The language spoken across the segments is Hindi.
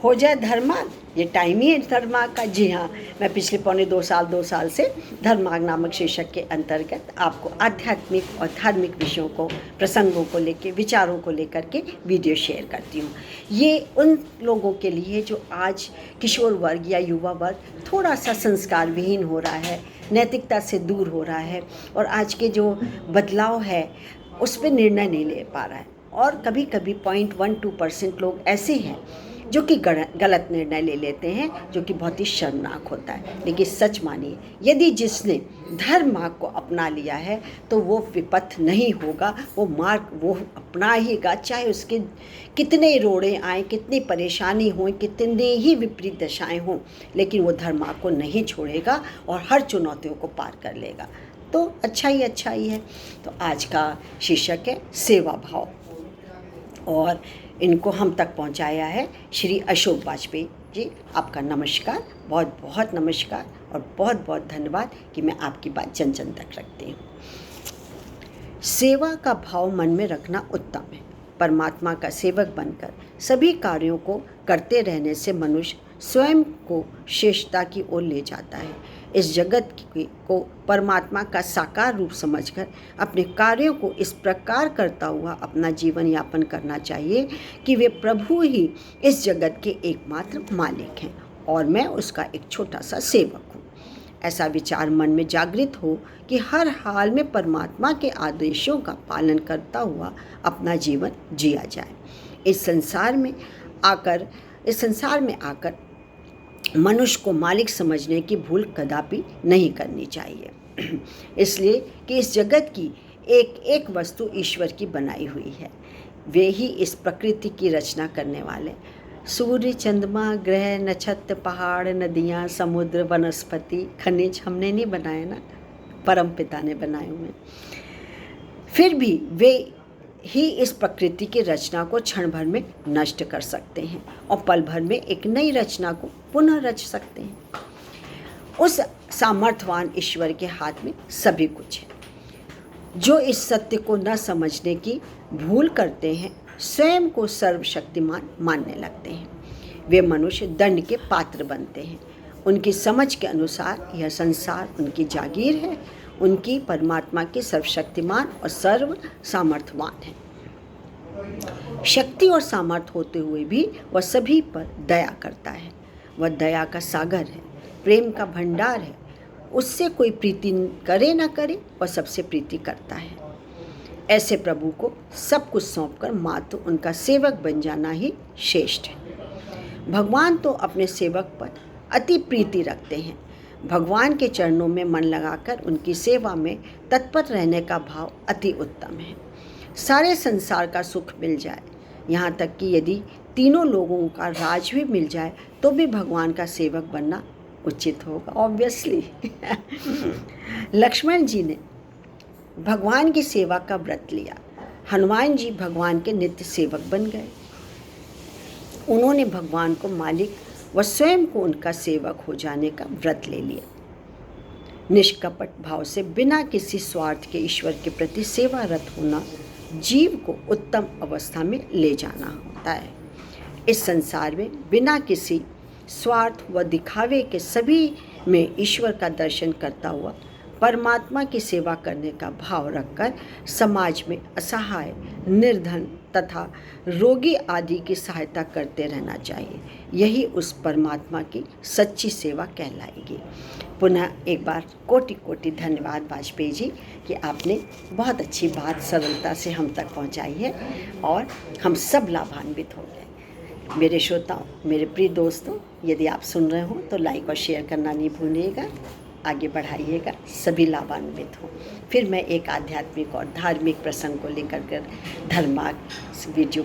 हो जाए धर्मार्ग, ये टाइम ही है धर्मार्ग का। जी हाँ, मैं पिछले पौने 2 साल से धर्मार्ग नामक शीर्षक के अंतर्गत आपको आध्यात्मिक और धार्मिक विषयों को, प्रसंगों को लेकर, विचारों को लेकर के वीडियो शेयर करती हूँ। ये उन लोगों के लिए जो आज किशोर वर्ग या युवा वर्ग थोड़ा सा संस्कार विहीन हो रहा है, नैतिकता से दूर हो रहा है और आज के जो बदलाव है उस पर निर्णय नहीं ले पा रहा है। और कभी कभी 0.12% लोग ऐसे हैं जो कि गलत निर्णय ले लेते हैं, जो कि बहुत ही शर्मनाक होता है। लेकिन सच मानिए, यदि जिसने धर्म मार्ग को अपना लिया है तो वो विपथ नहीं होगा, वो मार्ग वो अपना हीगा, चाहे उसके कितने रोड़े आए, कितनी परेशानी हो, कितने ही विपरीत दशाएं हों, लेकिन वो धर्म मार्ग को नहीं छोड़ेगा और हर चुनौतियों को पार कर लेगा। तो अच्छा ही है। तो आज का शीर्षक है सेवा भाव, और इनको हम तक पहुंचाया है श्री अशोक वाजपेयी जी। आपका नमस्कार, बहुत बहुत नमस्कार और बहुत बहुत धन्यवाद कि मैं आपकी बात जन जन तक रखती हूँ। सेवा का भाव मन में रखना उत्तम है। परमात्मा का सेवक बनकर सभी कार्यों को करते रहने से मनुष्य स्वयं को श्रेष्ठता की ओर ले जाता है। इस जगत को परमात्मा का साकार रूप समझकर अपने कार्यों को इस प्रकार करता हुआ अपना जीवन यापन करना चाहिए कि वे प्रभु ही इस जगत के एकमात्र मालिक हैं और मैं उसका एक छोटा सा सेवक हूँ। ऐसा विचार मन में जागृत हो कि हर हाल में परमात्मा के आदेशों का पालन करता हुआ अपना जीवन जिया जाए। इस संसार में आकर मनुष्य को मालिक समझने की भूल कदापि नहीं करनी चाहिए। इसलिए कि इस जगत की एक एक वस्तु ईश्वर की बनाई हुई है। वे ही इस प्रकृति की रचना करने वाले। सूर्य, चंद्रमा, ग्रह, नक्षत्र, पहाड़, नदियाँ, समुद्र, वनस्पति, खनिज हमने नहीं बनाए ना, परम पिता ने बनाए हुए। फिर भी वे ही इस प्रकृति की रचना को क्षण भर में नष्ट कर सकते हैं और पल भर में एक नई रचना को पुनः रच सकते हैं। उस सामर्थ्यवान ईश्वर के हाथ में सभी कुछ है। जो इस सत्य को न समझने की भूल करते हैं, स्वयं को सर्वशक्तिमान मानने लगते हैं। वे मनुष्य दंड के पात्र बनते हैं। उनकी समझ के अनुसार यह संसार उनकी जागीर है। उनकी परमात्मा के सर्वशक्तिमान और सर्व सामर्थ्यवान है। शक्ति और सामर्थ्य होते हुए भी वह सभी पर दया करता है। वह दया का सागर है, प्रेम का भंडार है। उससे कोई प्रीति करे न करे, वह सबसे प्रीति करता है। ऐसे प्रभु को सब कुछ सौंपकर मात्र उनका सेवक बन जाना ही श्रेष्ठ है। भगवान तो अपने सेवक पर अति प्रीति रखते हैं। भगवान के चरणों में मन लगाकर उनकी सेवा में तत्पर रहने का भाव अति उत्तम है। सारे संसार का सुख मिल जाए, यहाँ तक कि यदि तीनों लोगों का राज भी मिल जाए तो भी भगवान का सेवक बनना उचित होगा, ऑब्वियसली। लक्ष्मण जी ने भगवान की सेवा का व्रत लिया। हनुमान जी भगवान के नित्य सेवक बन गए। उन्होंने भगवान को मालिक व स्वयं को उनका सेवक हो जाने का व्रत ले लिया। निष्कपट भाव से बिना किसी स्वार्थ के ईश्वर के प्रति सेवारत होना जीव को उत्तम अवस्था में ले जाना होता है। इस संसार में बिना किसी स्वार्थ व दिखावे के सभी में ईश्वर का दर्शन करता हुआ परमात्मा की सेवा करने का भाव रखकर समाज में असहाय, निर्धन तथा रोगी आदि की सहायता करते रहना चाहिए। यही उस परमात्मा की सच्ची सेवा कहलाएगी। पुनः एक बार कोटि कोटि धन्यवाद वाजपेयी जी कि आपने बहुत अच्छी बात सरलता से हम तक पहुंचाई है और हम सब लाभान्वित हो गए। मेरे श्रोताओं, मेरे प्रिय दोस्तों, यदि आप सुन रहे हो तो लाइक और शेयर करना नहीं भूलिएगा, आगे बढ़ाइएगा, सभी लाभान्वित हों। फिर मैं एक आध्यात्मिक और धार्मिक प्रसंग को लेकर धर्मार्ग वीडियो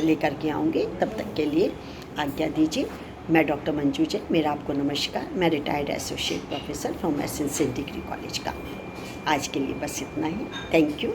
लेकर के आऊँगी। तब तक के लिए आज्ञा दीजिए। मैं डॉक्टर मंजू जैन, मेरा आपको नमस्कार। मैं retired associate professor from SN saint degree college का। आज के लिए बस इतना ही। Thank you.